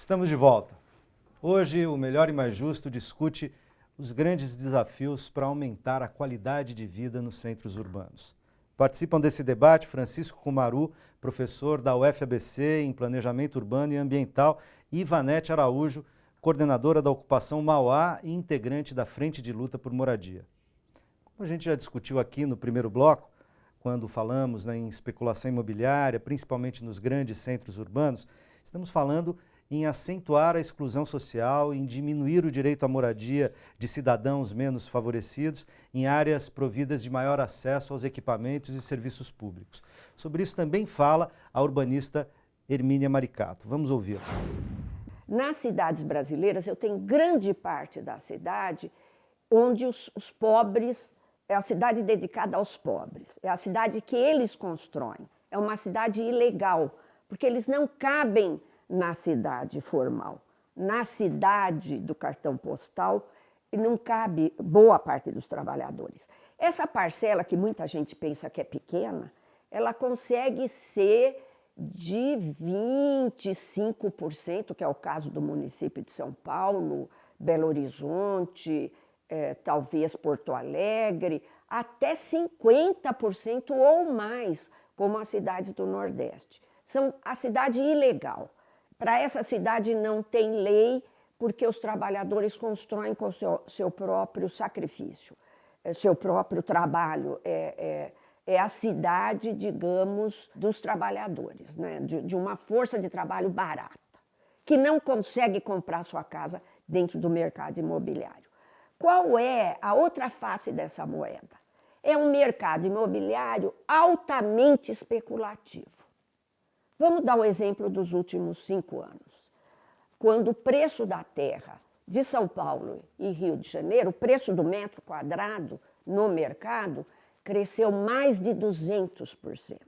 Estamos de volta. Hoje, o Melhor e Mais Justo discute os grandes desafios para aumentar a qualidade de vida nos centros urbanos. Participam desse debate Francisco Kumaru, professor da UFABC em Planejamento Urbano e Ambiental, e Ivanete Araújo, coordenadora da Ocupação Mauá e integrante da Frente de Luta por Moradia. Como a gente já discutiu aqui no primeiro bloco, quando falamos em especulação imobiliária, principalmente nos grandes centros urbanos, estamos falando em acentuar a exclusão social, em diminuir o direito à moradia de cidadãos menos favorecidos, em áreas providas de maior acesso aos equipamentos e serviços públicos. Sobre isso também fala a urbanista Hermínia Maricato. Vamos ouvi-la. Nas cidades brasileiras, eu tenho grande parte da cidade onde os pobres, é a cidade dedicada aos pobres, é a cidade que eles constroem, é uma cidade ilegal, porque eles não cabem na cidade formal. Na cidade do cartão postal, não cabe boa parte dos trabalhadores. Essa parcela, que muita gente pensa que é pequena, ela consegue ser de 25%, que é o caso do município de São Paulo, Belo Horizonte, talvez Porto Alegre, até 50% ou mais, como as cidades do Nordeste. São a cidade ilegal. Para essa cidade não tem lei, porque os trabalhadores constroem com seu próprio sacrifício, seu próprio trabalho. É a cidade, digamos, dos trabalhadores, né? de uma força de trabalho barata, que não consegue comprar sua casa dentro do mercado imobiliário. Qual é a outra face dessa moeda? É um mercado imobiliário altamente especulativo. Vamos dar um exemplo dos últimos 5 anos. Quando o preço da terra de São Paulo e Rio de Janeiro, o preço do metro quadrado no mercado cresceu mais de 200%,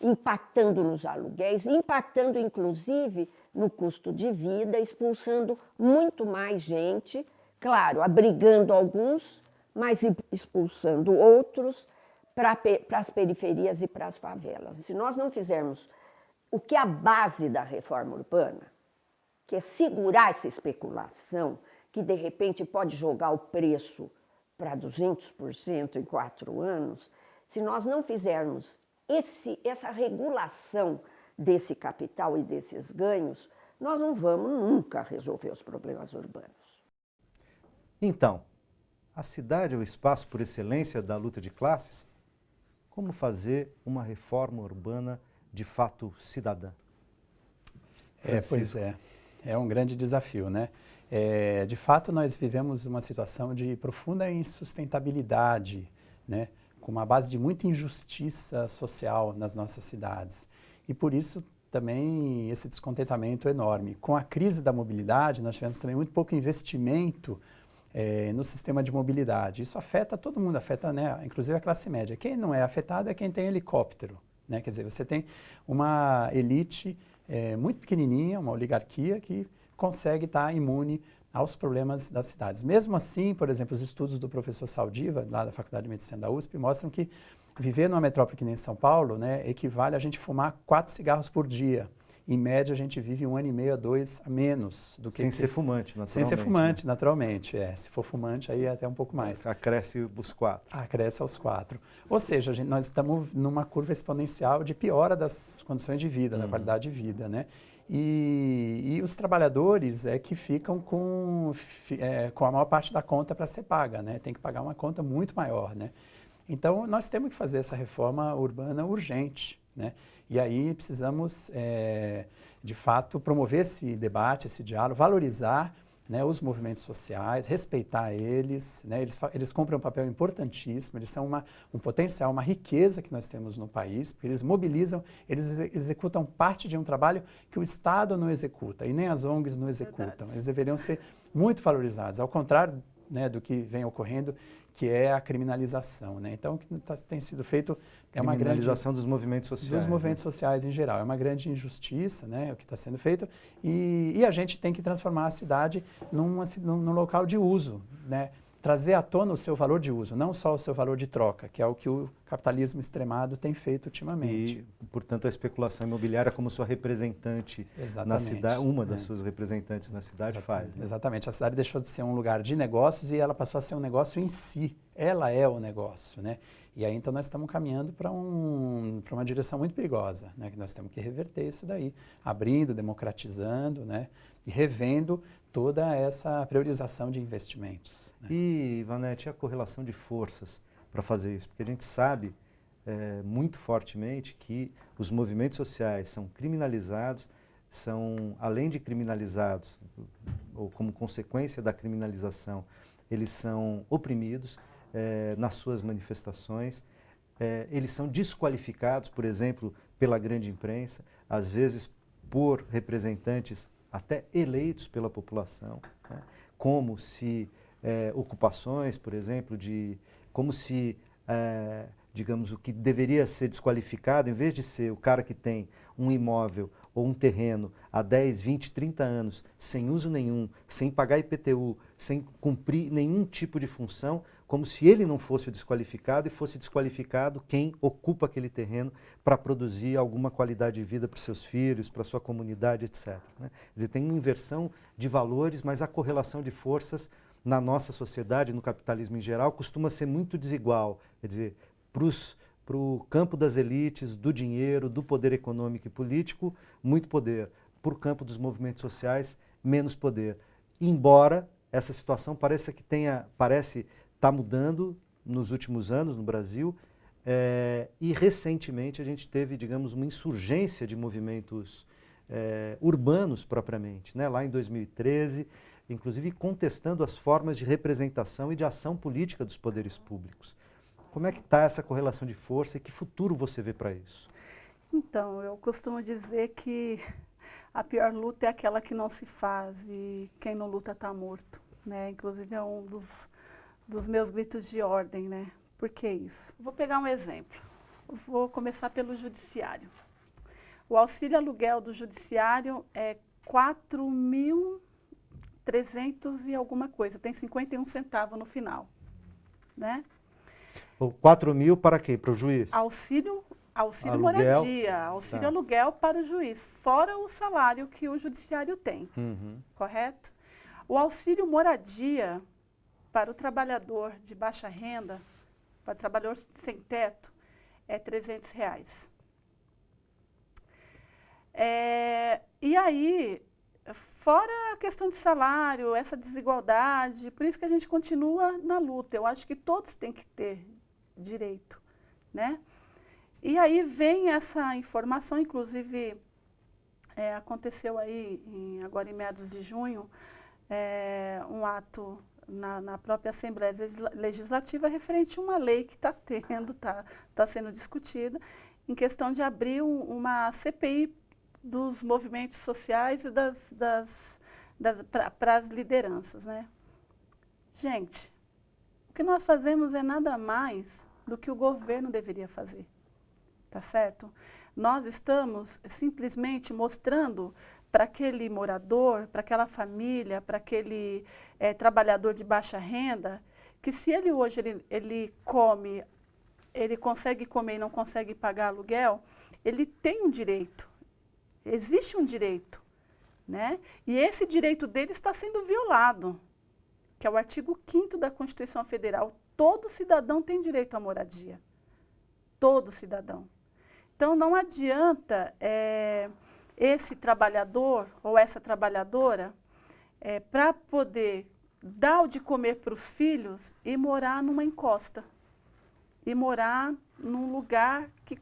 impactando nos aluguéis, impactando inclusive no custo de vida, expulsando muito mais gente, claro, abrigando alguns, mas expulsando outros, para as periferias e para as favelas. Se nós não fizermos o que é a base da reforma urbana, que é segurar essa especulação, que de repente pode jogar o preço para 200% em 4 anos, se nós não fizermos essa regulação desse capital e desses ganhos, nós não vamos nunca resolver os problemas urbanos. Então, a cidade é o espaço por excelência da luta de classes? Como fazer uma reforma urbana de fato cidadã? Pois é. É um grande desafio, né? De fato, nós vivemos uma situação de profunda insustentabilidade, né? Com uma base de muita injustiça social nas nossas cidades. E por isso também esse descontentamento enorme. Com a crise da mobilidade, nós tivemos também muito pouco investimento no sistema de mobilidade. Isso afeta todo mundo, afeta, né, inclusive a classe média. Quem não é afetado é quem tem helicóptero, né? Quer dizer, você tem uma elite muito pequenininha, uma oligarquia que consegue estar imune aos problemas das cidades. Mesmo assim, por exemplo, os estudos do professor Saldiva, lá da Faculdade de Medicina da USP, mostram que viver numa metrópole que nem São Paulo, né, equivale a gente fumar 4 cigarros por dia. Em média, a gente vive 1 ano e meio a 2 a menos do que... Sem ser fumante, naturalmente. Sem ser fumante, né? Naturalmente. Se for fumante, aí é até um pouco mais. Acresce os 4. Acresce aos 4. Ou seja, nós estamos numa curva exponencial de piora das condições de vida, da qualidade de vida, né? E os trabalhadores que ficam com a maior parte da conta para ser paga, né? Tem que pagar uma conta muito maior, né? Então, nós temos que fazer essa reforma urbana urgente, né? E aí precisamos, de fato, promover esse debate, esse diálogo, valorizar, né, os movimentos sociais, respeitar eles, né? Eles cumprem um papel importantíssimo, eles são um potencial, uma riqueza que nós temos no país, porque eles mobilizam, eles executam parte de um trabalho que o Estado não executa e nem as ONGs não executam. Verdade. Eles deveriam ser muito valorizados, ao contrário, né, do que vem ocorrendo, que é a criminalização, né? Então, o que tem sido feito é uma grande... Criminalização dos movimentos sociais. Dos movimentos sociais em geral. É uma grande injustiça, né, o que está sendo feito. E a gente tem que transformar a cidade num local de uso, né? trazer à tona o seu valor de uso, não só o seu valor de troca, que é o que o capitalismo extremado tem feito ultimamente. E, portanto, a especulação imobiliária como sua representante na cidade, uma das suas representantes na cidade faz. Né? Exatamente. A cidade deixou de ser um lugar de negócios e ela passou a ser um negócio em si. Ela é o negócio, né? E aí, então, nós estamos caminhando para uma direção muito perigosa, né? Que nós temos que reverter isso daí, abrindo, democratizando, né? E revendo toda essa priorização de investimentos. Né? E, Ivanete, a correlação de forças para fazer isso? Porque a gente sabe muito fortemente que os movimentos sociais são criminalizados, além de criminalizados, ou como consequência da criminalização, eles são oprimidos nas suas manifestações, eles são desqualificados, por exemplo, pela grande imprensa, às vezes por representantes até eleitos pela população, né? Como se ocupações, por exemplo, como se, digamos, o que deveria ser desqualificado, em vez de ser o cara que tem um imóvel ou um terreno há 10, 20, 30 anos, sem uso nenhum, sem pagar IPTU, sem cumprir nenhum tipo de função, como se ele não fosse desqualificado e fosse desqualificado quem ocupa aquele terreno para produzir alguma qualidade de vida para os seus filhos, para a sua comunidade, etc. Né? Quer dizer, tem uma inversão de valores, mas a correlação de forças na nossa sociedade, no capitalismo em geral, costuma ser muito desigual. Quer dizer, para o campo das elites, do dinheiro, do poder econômico e político, muito poder. Para o campo dos movimentos sociais, menos poder. Embora essa situação parece está mudando nos últimos anos no Brasil, e recentemente a gente teve, digamos, uma insurgência de movimentos urbanos propriamente, né? Lá em 2013, inclusive contestando as formas de representação e de ação política dos poderes públicos. Como é que está essa correlação de força e que futuro você vê para isso? Então, eu costumo dizer que a pior luta é aquela que não se faz e quem não luta está morto, né? Inclusive é um dos meus gritos de ordem, né? Por que isso? Vou pegar um exemplo. Vou começar pelo judiciário. O auxílio aluguel do judiciário é 4.300 e alguma coisa, tem 51 centavos no final, né? 4 mil para quê? Para o juiz? Auxílio Aluguel. Moradia, auxílio Tá. aluguel para o juiz, fora o salário que o judiciário tem, correto? O auxílio moradia para o trabalhador de baixa renda, para o trabalhador sem teto, é R$300. E aí, fora a questão de salário, essa desigualdade, por isso que a gente continua na luta. Eu acho que todos têm que ter direito, né? E aí vem essa informação, inclusive aconteceu aí, agora em meados de junho, um ato na própria Assembleia Legislativa referente a uma lei que está sendo discutida, em questão de abrir uma CPI dos movimentos sociais e para as lideranças, né? Gente, o que nós fazemos é nada mais do que o governo deveria fazer, tá certo? Nós estamos simplesmente mostrando para aquele morador, para aquela família, para aquele trabalhador de baixa renda, que se ele hoje ele consegue comer e não consegue pagar aluguel, ele tem um direito, existe um direito, né? E esse direito dele está sendo violado, que é o artigo 5º da Constituição Federal. Todo cidadão tem direito à moradia, todo cidadão. Então, não adianta esse trabalhador ou essa trabalhadora, para poder dar o de comer para os filhos e morar numa encosta, e morar num lugar que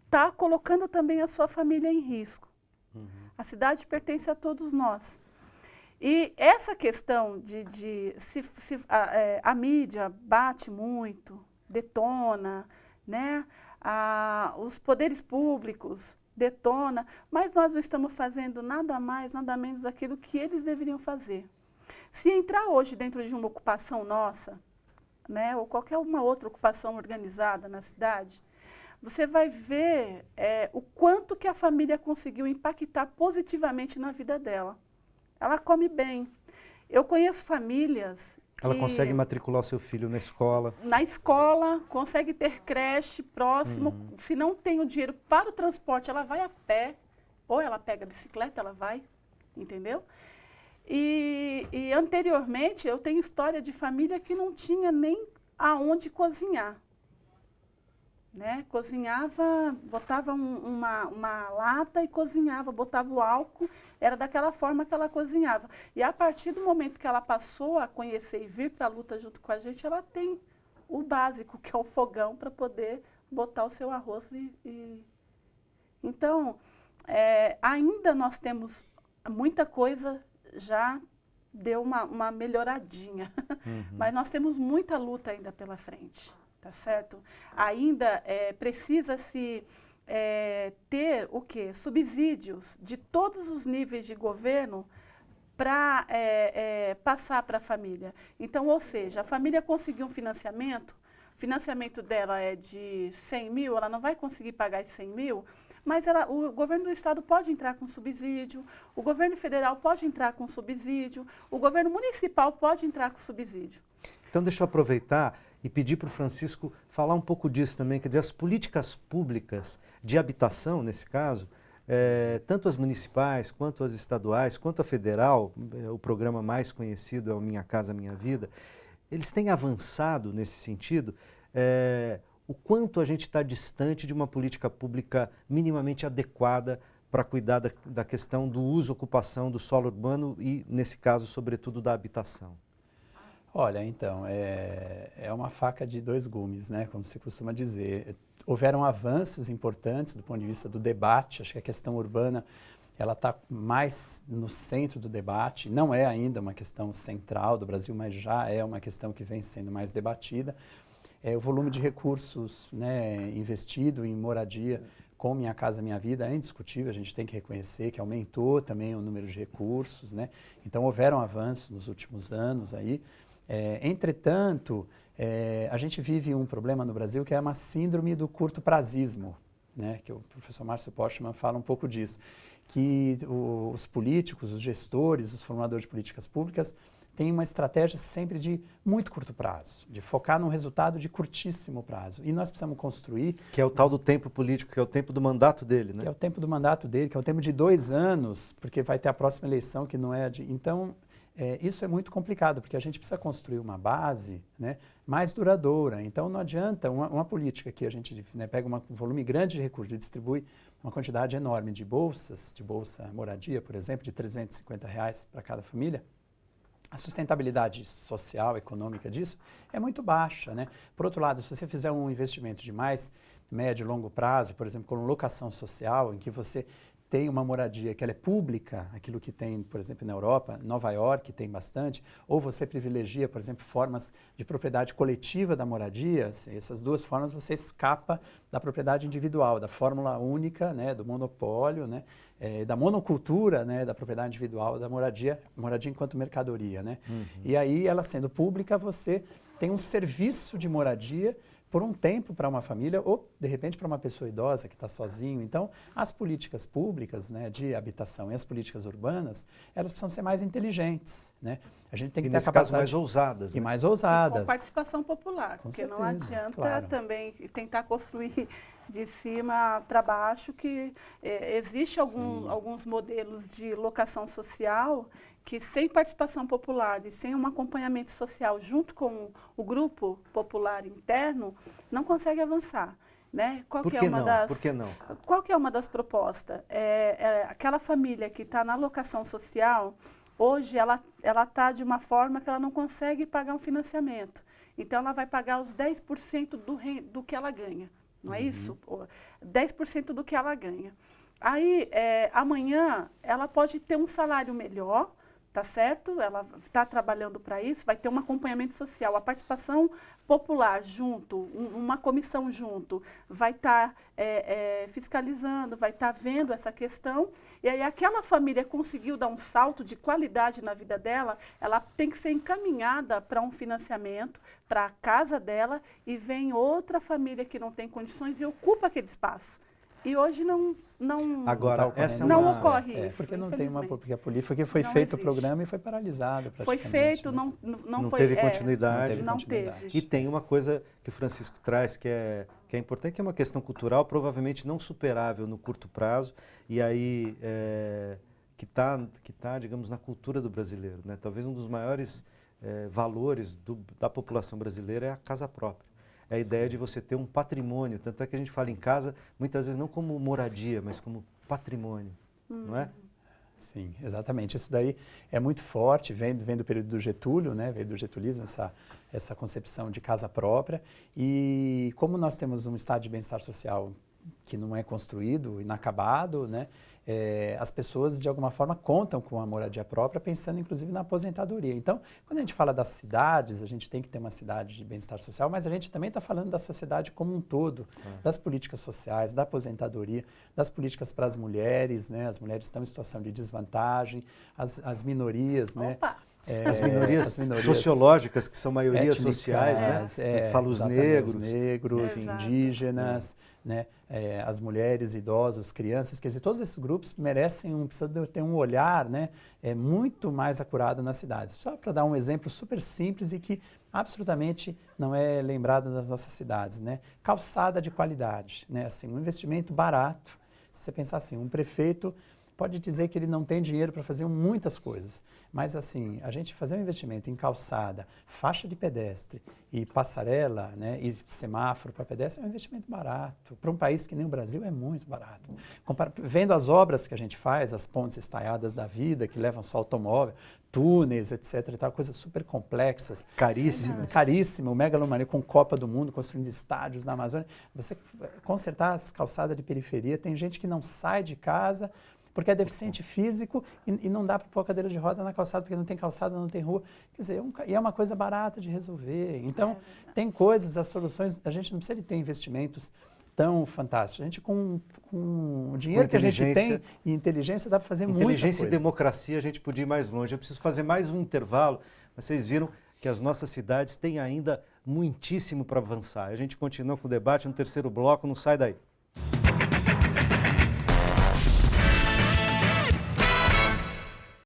está colocando também a sua família em risco. A cidade pertence a todos nós. E essa questão a mídia bate muito, detona, né? Os poderes públicos detona, mas nós não estamos fazendo nada mais, nada menos daquilo que eles deveriam fazer. Se entrar hoje dentro de uma ocupação nossa, né, ou qualquer uma outra ocupação organizada na cidade, você vai ver o quanto que a família conseguiu impactar positivamente na vida dela. Ela come bem. Eu conheço famílias Ela consegue matricular o seu filho na escola? Na escola, consegue ter creche próximo. Se não tem o dinheiro para o transporte, ela vai a pé, ou ela pega a bicicleta, ela vai, entendeu? E anteriormente, eu tenho história de família que não tinha nem aonde cozinhar. Né? Cozinhava, botava uma lata e cozinhava, botava o álcool, era daquela forma que ela cozinhava. E a partir do momento que ela passou a conhecer e vir para a luta junto com a gente, ela tem o básico, que é o fogão, para poder botar o seu arroz. Então, ainda nós temos muita coisa, já deu uma melhoradinha, mas nós temos muita luta ainda pela frente. Tá certo? Ainda precisa-se ter o quê? Subsídios de todos os níveis de governo para passar para a família. Então, ou seja, a família conseguiu um financiamento, o financiamento dela é de 100 mil, ela não vai conseguir pagar esses 100 mil, mas o governo do estado pode entrar com subsídio, o governo federal pode entrar com subsídio, o governo municipal pode entrar com subsídio. Então, deixa eu aproveitar e pedir para o Francisco falar um pouco disso também, quer dizer, as políticas públicas de habitação, nesse caso, tanto as municipais, quanto as estaduais, quanto a federal, o programa mais conhecido é o Minha Casa Minha Vida, eles têm avançado nesse sentido, o quanto a gente está distante de uma política pública minimamente adequada para cuidar da questão do uso, ocupação do solo urbano e, nesse caso, sobretudo, da habitação. Olha, então, é uma faca de dois gumes, né, como se costuma dizer. Houveram avanços importantes do ponto de vista do debate, acho que a questão urbana ela está mais no centro do debate, não é ainda uma questão central do Brasil, mas já é uma questão que vem sendo mais debatida. O volume de recursos, né, investido em moradia com Minha Casa Minha Vida é indiscutível, a gente tem que reconhecer que aumentou também o número de recursos, né, então houveram avanços nos últimos anos aí. Entretanto, a gente vive um problema no Brasil que é uma síndrome do curto prazismo, né, que o professor Márcio Postman fala um pouco disso, que os políticos, os gestores, os formadores de políticas públicas têm uma estratégia sempre de muito curto prazo, de focar num resultado de curtíssimo prazo. E nós precisamos construir... Que é o tal do tempo político, que é o tempo do mandato dele, né? Que é o tempo do mandato dele, que é o tempo de 2 anos, porque vai ter a próxima eleição que não é de... Então, isso é muito complicado, porque a gente precisa construir uma base, né, mais duradoura. Então, não adianta uma política que a gente, né, pega um volume grande de recursos e distribui uma quantidade enorme de bolsas, de bolsa moradia, por exemplo, de R$350 para cada família. A sustentabilidade social, econômica disso é muito baixa, né? Por outro lado, se você fizer um investimento de mais médio e longo prazo, por exemplo, com locação social, em que você tem uma moradia que ela é pública, aquilo que tem, por exemplo, na Europa, Nova York tem bastante, ou você privilegia, por exemplo, formas de propriedade coletiva da moradia, essas duas formas você escapa da propriedade individual, da fórmula única, né, do monopólio, né, da monocultura, né, da propriedade individual, da moradia enquanto mercadoria, né. E aí, ela sendo pública, você tem um serviço de moradia por um tempo para uma família ou, de repente, para uma pessoa idosa que está sozinho. Então, as políticas públicas, né, de habitação e as políticas urbanas, elas precisam ser mais inteligentes, né? A gente tem que ter a capacidade... mais ousadas. E né? mais ousadas. E com participação popular, Com porque certeza, não adianta claro. também tentar construir de cima para baixo, que existe alguns modelos de locação social que sem participação popular e sem um acompanhamento social junto com o grupo popular interno, não consegue avançar. Né? Por que não? Qual que é uma das propostas? Aquela família que está na locação social, hoje ela está de uma forma que ela não consegue pagar um financiamento. Então, ela vai pagar os 10% do que ela ganha. Não é isso? 10% do que ela ganha. Aí, amanhã, ela pode ter um salário melhor, tá certo? Ela está trabalhando para isso, vai ter um acompanhamento social, a participação popular junto, uma comissão junto, vai estar fiscalizando, vai estar vendo essa questão, e aí aquela família conseguiu dar um salto de qualidade na vida dela, ela tem que ser encaminhada para um financiamento, para a casa dela, e vem outra família que não tem condições e ocupa aquele espaço. E hoje não Agora, tá essa é não uma... ocorre É, isso, porque não tem uma infelizmente. política política, porque foi Não feito o existe. programa e foi paralisado Foi praticamente. feito, né? não foi... teve continuidade. Não continuidade. teve. E tem uma coisa que o Francisco traz que é importante, que é uma questão cultural, provavelmente não superável no curto prazo, e aí que tá, digamos, na cultura do brasileiro, né? Talvez um dos maiores valores da população brasileira é a casa própria. É a ideia de você ter um patrimônio, tanto é que a gente fala em casa, muitas vezes não como moradia, mas como patrimônio, não é? Sim, exatamente. Isso daí é muito forte, vem do período do Getúlio, né? Veio do getulismo, essa concepção de casa própria. E como nós temos um estado de bem-estar social que não é construído, inacabado, né? As pessoas, de alguma forma, contam com a moradia própria, pensando, inclusive, na aposentadoria. Então, quando a gente fala das cidades, a gente tem que ter uma cidade de bem-estar social, mas a gente também está falando da sociedade como um todo, das políticas sociais, da aposentadoria, das políticas para as mulheres, né? As mulheres estão em situação de desvantagem, as minorias, né? Opa! As minorias sociológicas, que são maiorias étnicas, sociais, né? Fala os negros. Os negros, Exato. indígenas, né? As mulheres, idosos, crianças, quer dizer, todos esses grupos precisam ter um olhar, né? Muito mais acurado nas cidades. Só para dar um exemplo super simples e que absolutamente não é lembrado nas nossas cidades, né? Calçada de qualidade, né? Assim, um investimento barato. Se você pensar assim, um prefeito pode dizer que ele não tem dinheiro para fazer muitas coisas, mas assim, a gente fazer um investimento em calçada, faixa de pedestre e passarela, né, e semáforo para pedestre é um investimento barato. Para um país que nem o Brasil é muito barato. Vendo as obras que a gente faz, as pontes estaiadas da vida, que levam só automóvel, túneis, etc. e tal, coisas super complexas. Caríssimas. Caríssimo, o megalomania com Copa do Mundo, construindo estádios na Amazônia. Você consertar as calçadas de periferia, tem gente que não sai de casa porque é deficiente físico e não dá para pôr a cadeira de roda na calçada, porque não tem calçada, não tem rua. Quer dizer, e é uma coisa barata de resolver. Então, tem coisas, as soluções, a gente não precisa de ter investimentos tão fantásticos. A gente, com o dinheiro que a gente tem e inteligência, dá para fazer muita coisa. Inteligência e democracia, a gente podia ir mais longe. Eu preciso fazer mais um intervalo. Vocês viram que as nossas cidades têm ainda muitíssimo para avançar. A gente continua com o debate no terceiro bloco, não sai daí.